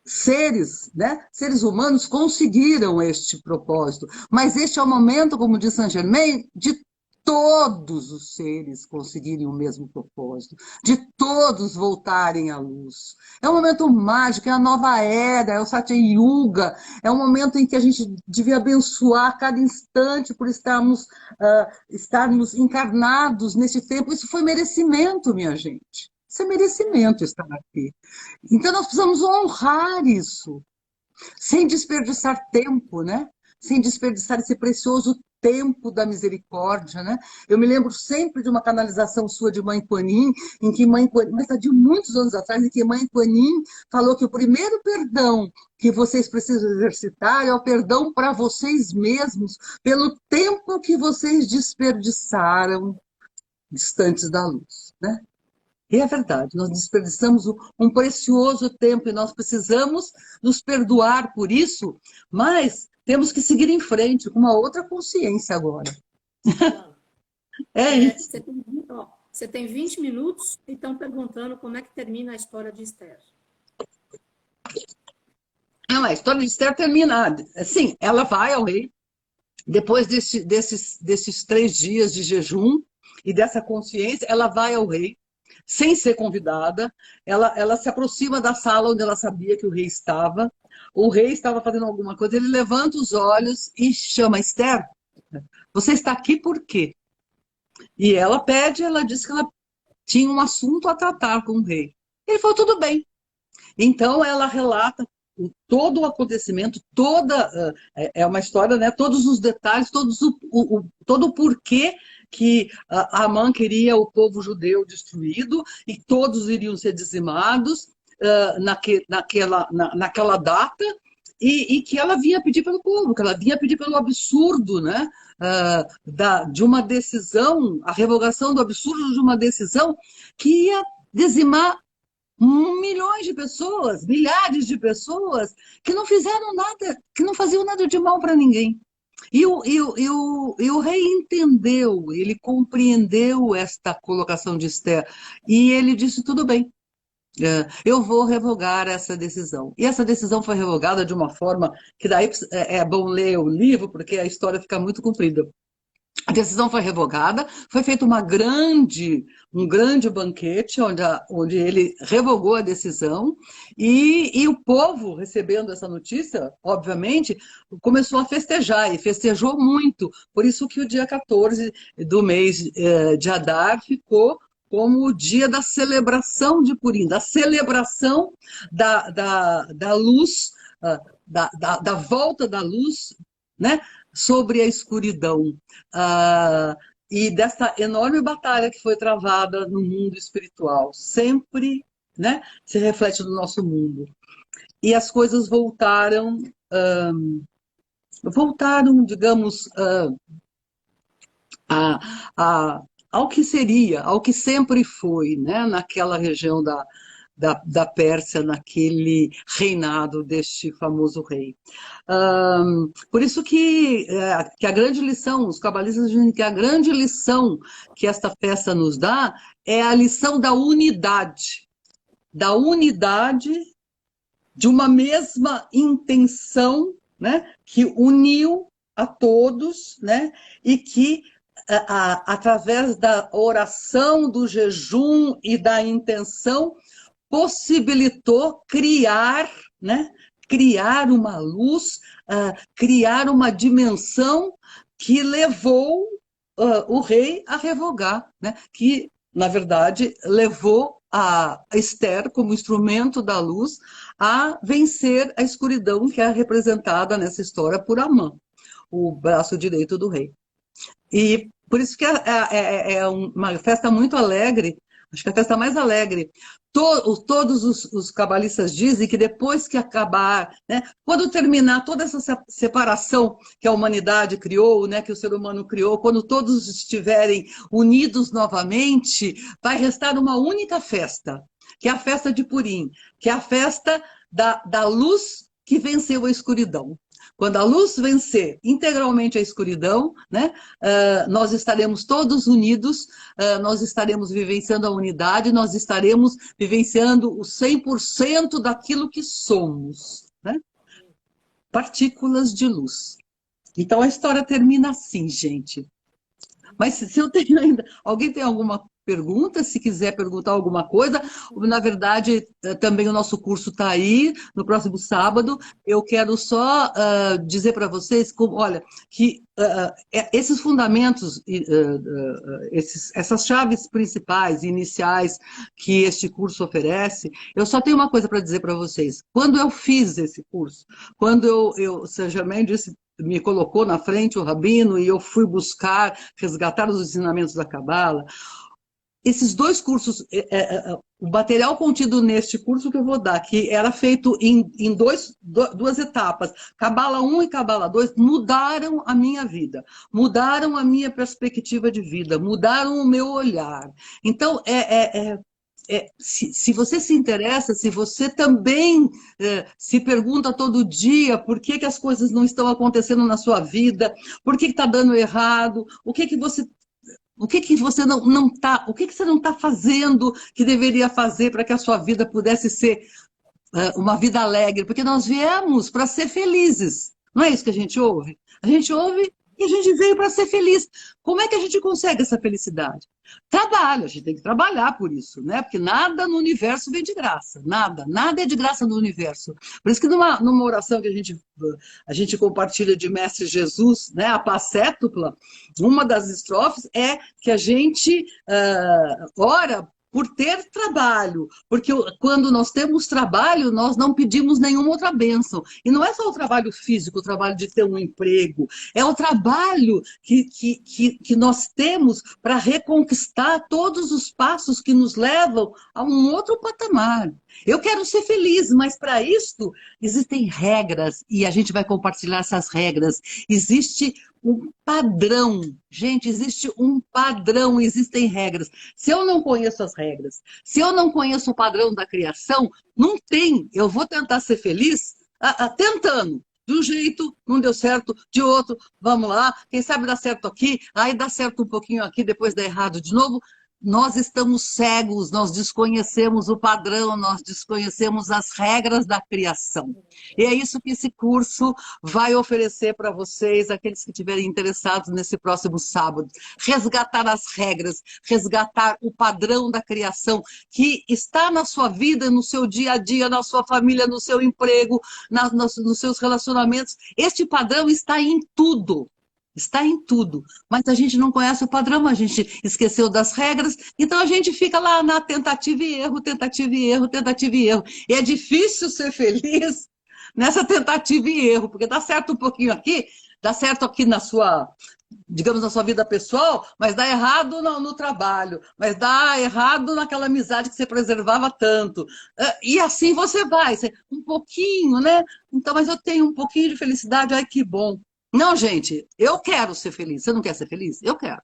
seres, né, seres humanos conseguiram este propósito. Mas este é o momento, como diz Saint-Germain, de todos os seres conseguirem o mesmo propósito, de todos voltarem à luz. É um momento mágico, é a nova era, é o Satya Yuga, é um momento em que a gente devia abençoar cada instante por estarmos encarnados nesse tempo. Isso foi merecimento, minha gente. Isso é merecimento estar aqui. Então nós precisamos honrar isso, sem desperdiçar tempo, né? Sem desperdiçar esse precioso tempo da misericórdia, né? Eu me lembro sempre de uma canalização sua de Mãe Kuan-Yin, em que Mãe Kuan-Yin, mas de muitos anos atrás, em que Mãe Kuan-Yin falou que o primeiro perdão que vocês precisam exercitar é o perdão para vocês mesmos, pelo tempo que vocês desperdiçaram distantes da luz, né? E é verdade, nós desperdiçamos um precioso tempo e nós precisamos nos perdoar por isso, mas temos que seguir em frente com uma outra consciência agora. É isso. Você tem 20 minutos e estão perguntando como é que termina a história de Esther. Não, a história de Esther termina assim, ela vai ao rei, depois desses 3 dias de jejum e dessa consciência, ela vai ao rei, sem ser convidada, ela se aproxima da sala onde ela sabia que o rei estava fazendo alguma coisa, ele levanta os olhos e chama Esther, você está aqui por quê? E ela diz que ela tinha um assunto a tratar com o rei. Ele falou, tudo bem. Então, ela relata todo o acontecimento, é uma história, né? Todos os detalhes, todo o porquê que Amã queria o povo judeu destruído e todos iriam ser dizimados naquela data, e que ela vinha pedir pelo povo, que ela vinha pedir pelo absurdo, né? De uma decisão, a revogação do absurdo de uma decisão que ia dizimar milhões de pessoas, milhares de pessoas que não fizeram nada, que não faziam nada de mal para ninguém. E o rei entendeu, ele compreendeu esta colocação de Esther, e ele disse: tudo bem, eu vou revogar essa decisão. E essa decisão foi revogada de uma forma que daí é bom ler o livro, porque a história fica muito comprida. A decisão foi revogada, foi feito um grande banquete onde ele revogou a decisão, e o povo, recebendo essa notícia, obviamente, começou a festejar, e festejou muito. Por isso que o dia 14 do mês de Adar ficou como o dia da celebração de Purim, da celebração da luz, da volta da luz, né, sobre a escuridão, e dessa enorme batalha que foi travada no mundo espiritual. Sempre, né, se reflete no nosso mundo. E as coisas voltaram, digamos, ao que seria, ao que sempre foi, né, naquela região da Pérsia, naquele reinado deste famoso rei. Por isso que a grande lição, os cabalistas dizem que a grande lição que esta festa nos dá é a lição da unidade de uma mesma intenção, né, que uniu a todos, né, e que através da oração, do jejum e da intenção, possibilitou criar, né, criar uma luz, criar uma dimensão que levou o rei a revogar, né, que, na verdade, levou a Esther, como instrumento da luz, a vencer a escuridão que é representada nessa história por Amã, o braço direito do rei. E por isso que é uma festa muito alegre, acho que é a festa mais alegre. Todos os cabalistas dizem que depois que acabar, né, quando terminar toda essa separação que a humanidade criou, né, que o ser humano criou, quando todos estiverem unidos novamente, vai restar uma única festa, que é a festa de Purim, que é a festa da luz que venceu a escuridão. Quando a luz vencer integralmente a escuridão, né, nós estaremos todos unidos, nós estaremos vivenciando a unidade, nós estaremos vivenciando o 100% daquilo que somos, né? Partículas de luz. Então a história termina assim, gente. Mas se eu tenho ainda... Alguém tem alguma pergunta? Se quiser perguntar alguma coisa, na verdade, também o nosso curso está aí, no próximo sábado. Eu quero só dizer para vocês, olha, que esses fundamentos, essas chaves principais, iniciais, que este curso oferece, eu só tenho uma coisa para dizer para vocês. Quando eu fiz esse curso, quando o Saint Germain disse, me colocou na frente o rabino, e eu fui buscar, resgatar os ensinamentos da Cabala, esses dois cursos, o material contido neste curso que eu vou dar, que era feito em duas etapas, Cabala 1 e Cabala 2, mudaram a minha vida, mudaram a minha perspectiva de vida, mudaram o meu olhar. Então, se você se interessa, se você também se pergunta todo dia por que as coisas não estão acontecendo na sua vida, por que está dando errado, o que você não está, o que você não está fazendo que deveria fazer para que a sua vida pudesse ser uma vida alegre? Porque nós viemos para ser felizes. Não é isso que a gente ouve? A gente ouve que a gente veio para ser feliz. Como é que a gente consegue essa felicidade? Trabalho, a gente tem que trabalhar por isso, né? Porque nada no universo vem de graça, nada é de graça no universo. Por isso que numa oração que a gente compartilha de Mestre Jesus, né, a paz sétupla, uma das estrofes é que a gente ora por ter trabalho, porque quando nós temos trabalho, nós não pedimos nenhuma outra bênção. E não é só o trabalho físico, o trabalho de ter um emprego, é o trabalho que nós temos para reconquistar todos os passos que nos levam a um outro patamar. Eu quero ser feliz, mas para isso existem regras e a gente vai compartilhar essas regras. Existe um padrão, gente, existe um padrão, existem regras. Se eu não conheço as regras, se eu não conheço o padrão da criação, não tem. Eu vou tentar ser feliz tentando. De um jeito, não deu certo, de outro, vamos lá, quem sabe dá certo aqui, aí dá certo um pouquinho aqui, depois dá errado de novo. Nós estamos cegos, nós desconhecemos o padrão, nós desconhecemos as regras da criação. E é isso que esse curso vai oferecer para vocês, aqueles que estiverem interessados nesse próximo sábado. Resgatar as regras, resgatar o padrão da criação que está na sua vida, no seu dia a dia, na sua família, no seu emprego, nos seus relacionamentos. Este padrão está em tudo. Está em tudo, mas a gente não conhece o padrão, a gente esqueceu das regras, então a gente fica lá na tentativa e erro, tentativa e erro, tentativa e erro. E é difícil ser feliz nessa tentativa e erro, porque dá certo um pouquinho aqui, dá certo aqui na sua, digamos, na sua vida pessoal, mas dá errado no trabalho, mas dá errado naquela amizade que você preservava tanto. E assim você vai, um pouquinho, né? Então, mas eu tenho um pouquinho de felicidade, ai que bom. Não, gente, eu quero ser feliz. Você não quer ser feliz? Eu quero.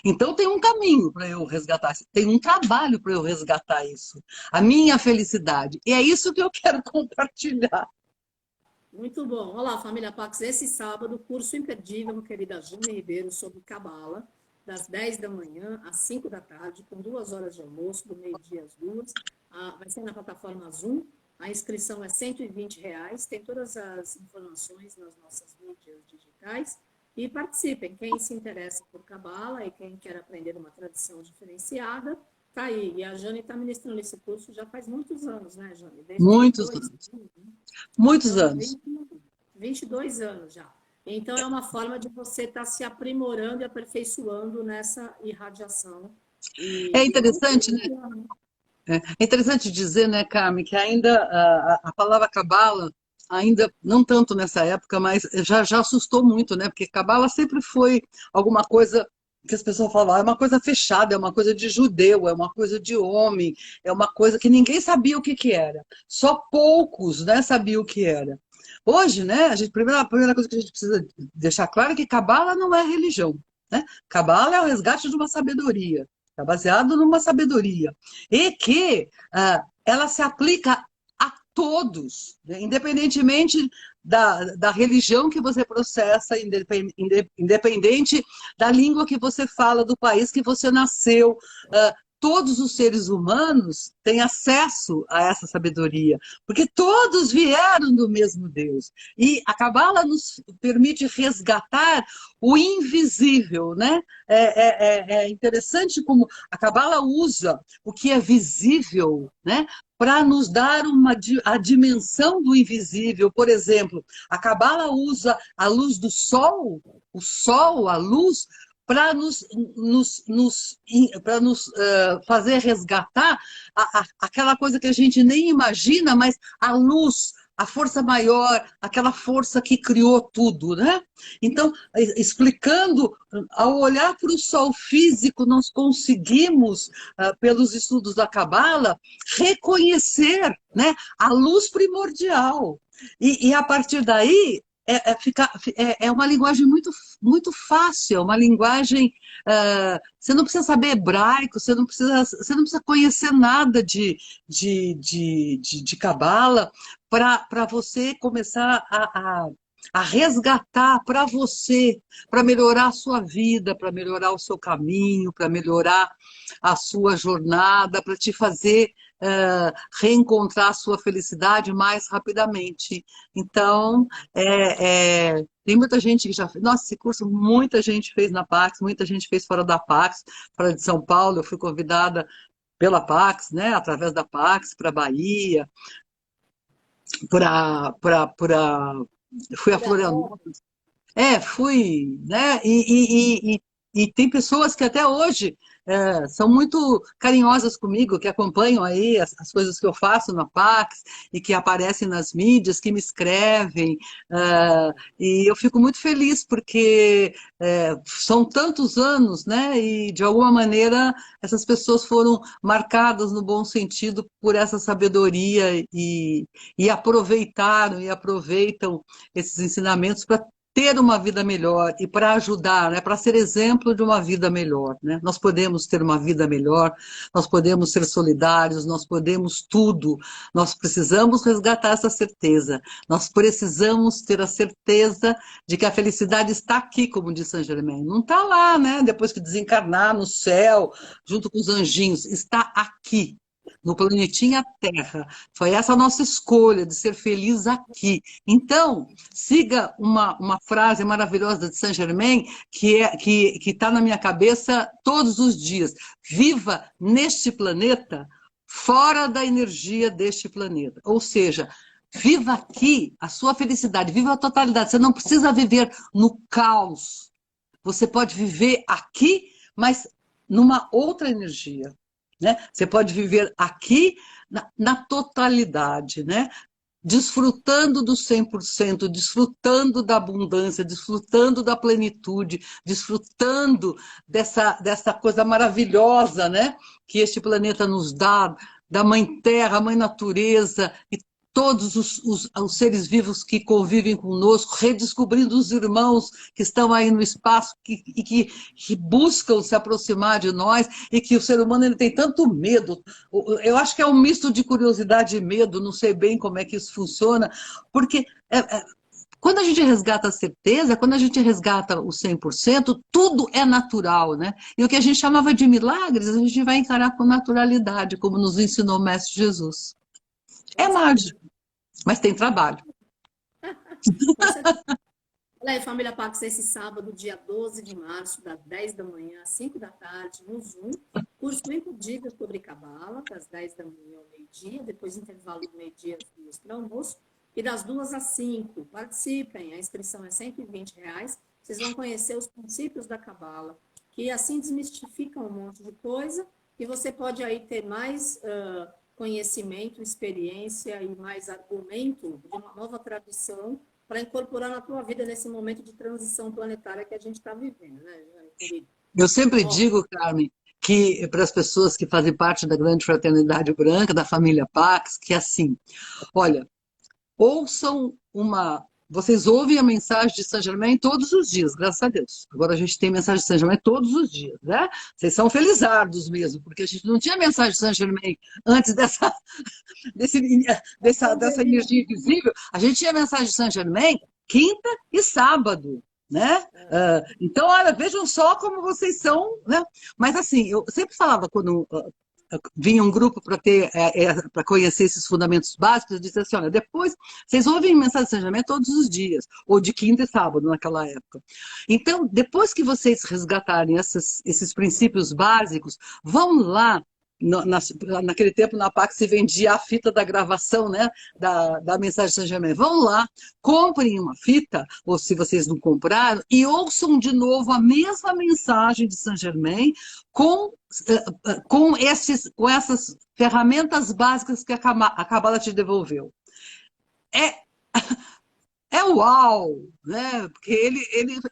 Então tem um caminho para eu resgatar, tem um trabalho para eu resgatar isso, a minha felicidade. E é isso que eu quero compartilhar. Muito bom. Olá, família Pax. Esse sábado, curso imperdível, minha querida Jane Ribeiro, sobre Cabala, das 10 da manhã às 5 da tarde, com 2 horas de almoço, do meio-dia às 2. Vai ser na plataforma Zoom. A inscrição é R$ 120, tem todas as informações nas nossas mídias digitais. E participem, quem se interessa por Cabala e quem quer aprender uma tradição diferenciada, tá aí. E a Jane está ministrando esse curso já faz muitos anos, né, Jane? Desde Muitos anos. Muitos então, anos. 22 anos já. Então, é uma forma de você estar se aprimorando e aperfeiçoando nessa irradiação. É interessante, né? É interessante dizer, né, Carmen, que ainda a palavra cabala, ainda não tanto nessa época, mas já assustou muito, né? Porque cabala sempre foi alguma coisa que as pessoas falavam, é uma coisa fechada, é uma coisa de judeu, é uma coisa de homem, é uma coisa que ninguém sabia o que era. Só poucos, né, sabiam o que era. Hoje, né, a primeira coisa que a gente precisa deixar claro é que cabala não é religião, né? Cabala é o resgate de uma sabedoria. Está baseado numa sabedoria. E que ela se aplica a todos, né? Independentemente da religião que você processa, independente da língua que você fala, do país que você nasceu. Todos os seres humanos têm acesso a essa sabedoria, porque todos vieram do mesmo Deus. E a Cabala nos permite resgatar o invisível, né? É interessante como a Cabala usa o que é visível, né, para nos dar a dimensão do invisível. Por exemplo, a Cabala usa a luz do sol, o sol, a luz, para nos fazer resgatar aquela coisa que a gente nem imagina, mas a luz, a força maior, aquela força que criou tudo, né? Então, explicando, ao olhar para o sol físico, nós conseguimos, pelos estudos da Cabala, reconhecer, né, a luz primordial. E a partir daí, é uma linguagem muito fácil, é uma linguagem. Você não precisa saber hebraico, você não precisa conhecer nada de Cabala para você começar a resgatar para você, para melhorar a sua vida, para melhorar o seu caminho, para melhorar a sua jornada, para te fazer reencontrar a sua felicidade mais rapidamente. Então, tem muita gente que já fez. Nossa, esse curso muita gente fez na Pax, muita gente fez fora da Pax, fora de São Paulo. Eu fui convidada pela Pax, né, através da Pax, para a Bahia, fui a Florianópolis. Fui, né? E tem pessoas que até hoje são muito carinhosas comigo, que acompanham aí as coisas que eu faço na Pax e que aparecem nas mídias, que me escrevem, e eu fico muito feliz porque são tantos anos, né? E de alguma maneira essas pessoas foram marcadas no bom sentido por essa sabedoria e aproveitaram e aproveitam esses ensinamentos para ter uma vida melhor e para ajudar, né, para ser exemplo de uma vida melhor, né? Nós podemos ter uma vida melhor, nós podemos ser solidários, nós podemos tudo. Nós precisamos resgatar essa certeza. Nós precisamos ter a certeza de que a felicidade está aqui, como diz Saint Germain. Não está lá, né? Depois que desencarnar no céu, junto com os anjinhos, está aqui, no planetinha Terra. Foi essa a nossa escolha de ser feliz aqui. Então, siga uma frase maravilhosa de Saint Germain que está na minha cabeça todos os dias. Viva neste planeta fora da energia deste planeta. Ou seja, viva aqui a sua felicidade, viva a totalidade. Você não precisa viver no caos. Você pode viver aqui, mas numa outra energia. Né? Você pode viver aqui na totalidade, né? Desfrutando do 100%, desfrutando da abundância, desfrutando da plenitude, desfrutando dessa coisa maravilhosa, né? Que este planeta nos dá, da Mãe Terra, Mãe Natureza, e todos os seres vivos que convivem conosco, redescobrindo os irmãos que estão aí no espaço e que buscam se aproximar de nós, e que o ser humano ele tem tanto medo. Eu acho que é um misto de curiosidade e medo, não sei bem como é que isso funciona, porque quando a gente resgata a certeza, quando a gente resgata o 100%, tudo é natural, né? E o que a gente chamava de milagres, a gente vai encarar com naturalidade, como nos ensinou o Mestre Jesus. É mágico, mas tem trabalho. Com certeza. Olha aí, Família Pax, esse sábado, dia 12 de março, das 10 da manhã às 5 da tarde, no Zoom, curso 5 dicas sobre Cabala, das 10 da manhã ao meio-dia, depois intervalo do meio-dia às 2 para almoço, e das 2 às 5. Participem, a inscrição é R$ 120. Vocês vão conhecer os princípios da Cabala, que assim desmistificam um monte de coisa, e você pode aí ter mais conhecimento, experiência e mais argumento de uma nova tradição para incorporar na tua vida nesse momento de transição planetária que a gente está vivendo, né, querido? Eu sempre digo, Carmen, que para as pessoas que fazem parte da grande fraternidade branca, da família Pax, que é assim, olha, ouçam vocês ouvem a mensagem de Saint Germain todos os dias, graças a Deus. Agora a gente tem mensagem de Saint Germain todos os dias, né? Vocês são felizardos mesmo, porque a gente não tinha mensagem de Saint Germain antes dessa energia invisível. A gente tinha mensagem de Saint Germain quinta e sábado, né? Então, olha, vejam só como vocês são, né? Mas assim, eu sempre falava quando vinha um grupo para conhecer esses fundamentos básicos, eu disse assim, olha, depois vocês ouvem mensagem de Saint Germain todos os dias, ou de quinta e sábado naquela época. Então, depois que vocês resgatarem esses princípios básicos, vão lá. Naquele tempo na PAC se vendia a fita da gravação, né, da mensagem de Saint Germain. Vão lá, comprem uma fita, ou se vocês não compraram, e ouçam de novo a mesma mensagem de Saint Germain com essas ferramentas básicas que a Cabala te devolveu. É uau, né? Porque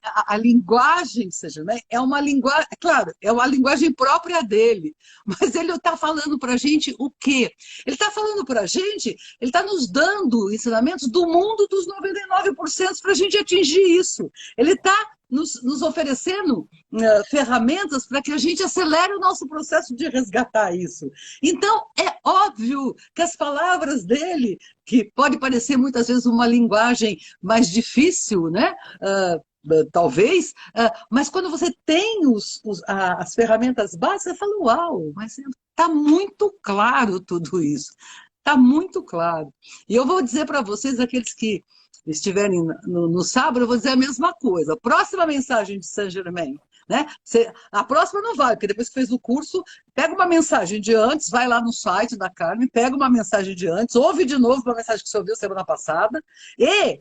a linguagem, seja, né? É uma linguagem, claro, é uma linguagem própria dele, mas ele está falando para a gente o quê? Ele está falando para a gente, ele está nos dando ensinamentos do mundo dos 99% para a gente atingir isso. Ele está nos oferecendo ferramentas para que a gente acelere o nosso processo de resgatar isso. Então, é óbvio que as palavras dele, que pode parecer muitas vezes uma linguagem mais difícil, né? Talvez, mas quando você tem as ferramentas básicas, você fala, uau, mas está muito claro tudo isso. Está muito claro. E eu vou dizer para vocês, aqueles que estiverem no sábado, eu vou dizer a mesma coisa. Próxima mensagem de Saint Germain, né? A próxima não vale, porque depois que fez o curso, pega uma mensagem de antes, vai lá no site da Carmen, pega uma mensagem de antes, ouve de novo uma mensagem que você ouviu semana passada, e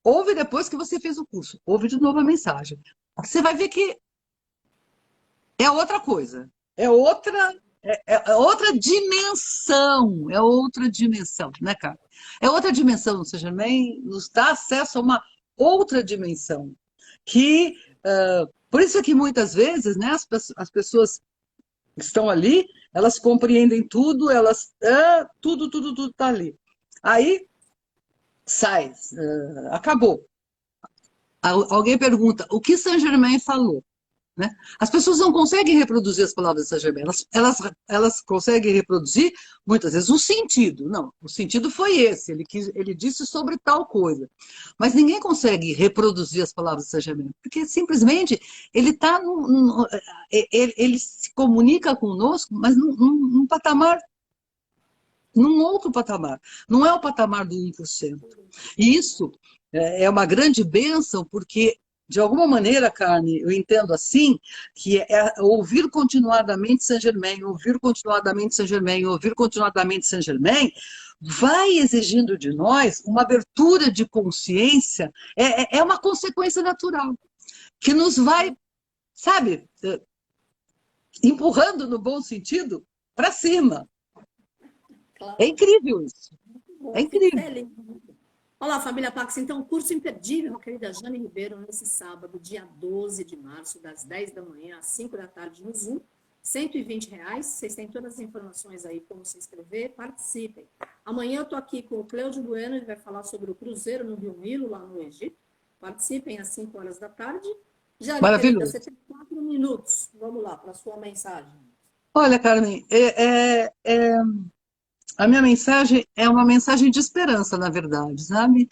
ouve depois que você fez o curso, ouve de novo a mensagem. Você vai ver que é outra coisa. é outra, é é outra dimensão, né, cara? É outra dimensão, o Saint-Germain nos dá acesso a uma outra dimensão, que, por isso é que muitas vezes, né, as pessoas que estão ali, elas compreendem tudo, tudo está ali. Aí sai, acabou. Alguém pergunta, o que Saint-Germain falou? Né? As pessoas não conseguem reproduzir as palavras de Saint-Germain, elas conseguem reproduzir, muitas vezes, o sentido. Não, o sentido foi esse, ele disse sobre tal coisa. Mas ninguém consegue reproduzir as palavras de Saint-Germain, porque simplesmente ele está ele se comunica conosco, mas num patamar, num outro patamar. Não é o patamar do 1%. E isso é uma grande bênção, porque, de alguma maneira, Carne, eu entendo assim, que é ouvir continuadamente Saint-Germain, ouvir continuadamente Saint-Germain, ouvir continuadamente Saint-Germain, vai exigindo de nós uma abertura de consciência, é uma consequência natural, que nos vai, sabe, empurrando no bom sentido para cima. Claro. É incrível isso. Bom, É incrível. feliz. Olá, família Pax. Então, curso imperdível, a querida Jane Ribeiro, nesse sábado, dia 12 de março, das 10 da manhã às 5 da tarde, no Zoom. R$ 120. Vocês têm todas as informações aí, como se inscrever. Participem. Amanhã eu estou aqui com o Cleudio Bueno, ele vai falar sobre o cruzeiro no Rio Nilo, lá no Egito. Participem às 5 horas da tarde. Jane, querida, Maravilhoso. você tem 4 minutos. Vamos lá, para a sua mensagem. Olha, Carmen, a minha mensagem é uma mensagem de esperança, na verdade, sabe?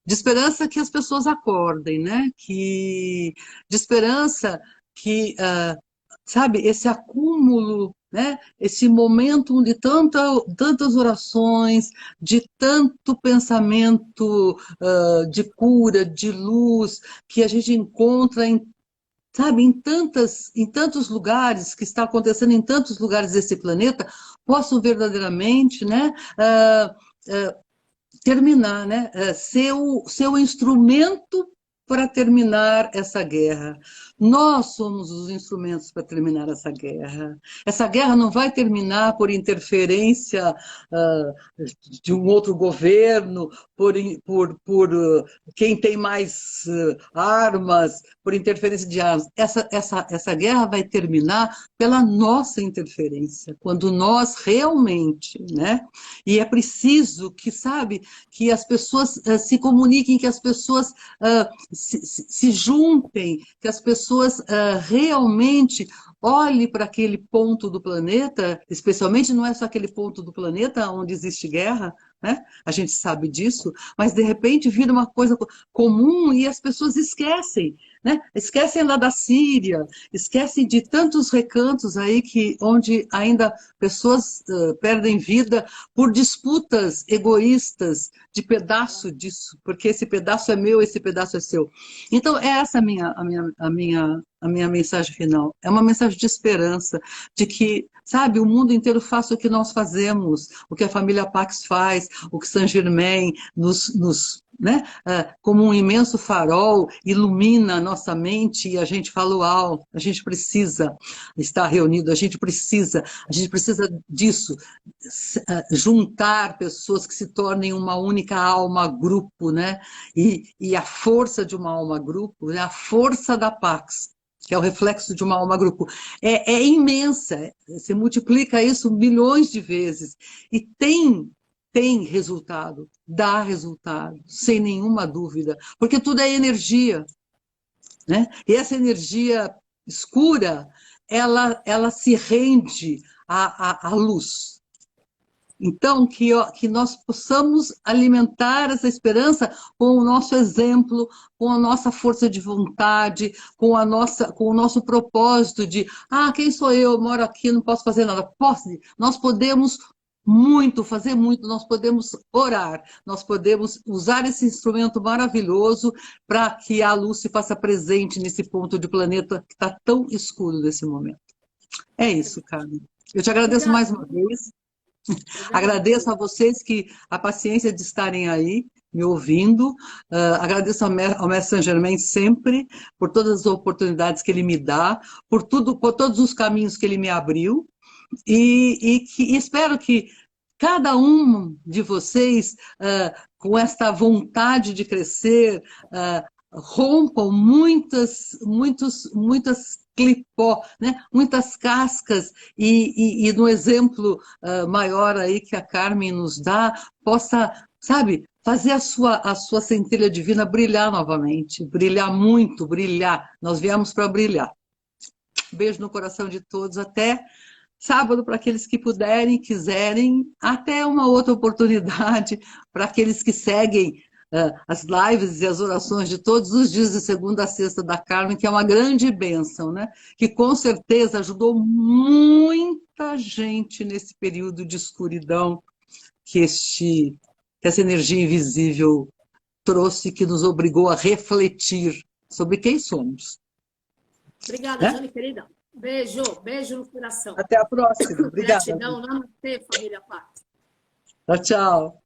De esperança que as pessoas acordem, né? De esperança que, sabe, esse acúmulo, né? Esse momento de tantas orações, de tanto pensamento, de cura, de luz, que a gente encontra sabe, em tantos lugares, que está acontecendo em tantos lugares desse planeta, possam verdadeiramente, né, terminar, né, ser o instrumento para terminar essa guerra. Nós somos os instrumentos para terminar essa guerra. Essa guerra não vai terminar por interferência de um outro governo, por quem tem mais armas, por interferência de armas. Essa guerra vai terminar pela nossa interferência, quando nós realmente, né? E é preciso que, sabe, que as pessoas se comuniquem, que as pessoas se juntem, que as pessoas realmente olhem para aquele ponto do planeta, especialmente não é só aquele ponto do planeta onde existe guerra, né? A gente sabe disso, mas de repente vira uma coisa comum e as pessoas esquecem, né? Esquecem lá da Síria, esquecem de tantos recantos aí onde ainda pessoas perdem vida por disputas egoístas de pedaço disso, porque esse pedaço é meu, esse pedaço é seu. Então, é essa a minha mensagem final. É uma mensagem de esperança, de que, sabe, o mundo inteiro faça o que nós fazemos, o que a família Pax faz, o que Saint-Germain né, como um imenso farol, ilumina a nossa mente e a gente fala, uau, a gente precisa estar reunido, a gente precisa disso, juntar pessoas que se tornem uma única alma, grupo, né? E a força de uma alma, grupo, né? A força da Pax, que é o reflexo de uma alma grupo, é imensa. Você multiplica isso milhões de vezes e tem resultado, dá resultado, sem nenhuma dúvida, porque tudo é energia, né? E essa energia escura, ela se rende à luz. Então, que nós possamos alimentar essa esperança com o nosso exemplo, com a nossa força de vontade, com o nosso propósito de, quem sou eu moro aqui, não posso fazer nada. Nós podemos fazer muito, nós podemos orar, nós podemos usar esse instrumento maravilhoso para que a luz se faça presente nesse ponto de planeta que está tão escuro nesse momento. É isso, Carmen. Eu te agradeço Obrigada. mais uma vez. Obrigada. Agradeço a vocês a paciência de estarem aí, me ouvindo. Agradeço ao Mestre Saint-Germain sempre por todas as oportunidades que ele me dá, por todos os caminhos que ele me abriu, e espero que cada um de vocês, com esta vontade de crescer, rompam muitas clipó, né? Muitas cascas, e no exemplo maior aí que a Carmen nos dá, possa, sabe, fazer a sua centelha divina brilhar novamente, brilhar muito, brilhar. Nós viemos para brilhar. Beijo no coração de todos, até sábado para aqueles que puderem, quiserem, até uma outra oportunidade para aqueles que seguem as lives e as orações de todos os dias, de segunda a sexta, da Carmen, que é uma grande bênção, né? Que com certeza ajudou muita gente nesse período de escuridão que essa energia invisível trouxe, que nos obrigou a refletir sobre quem somos. Obrigada, Jane, querida. Beijo no coração. Até a próxima. Obrigada. Gratidão, namastê, família Paz. Tchau, tchau.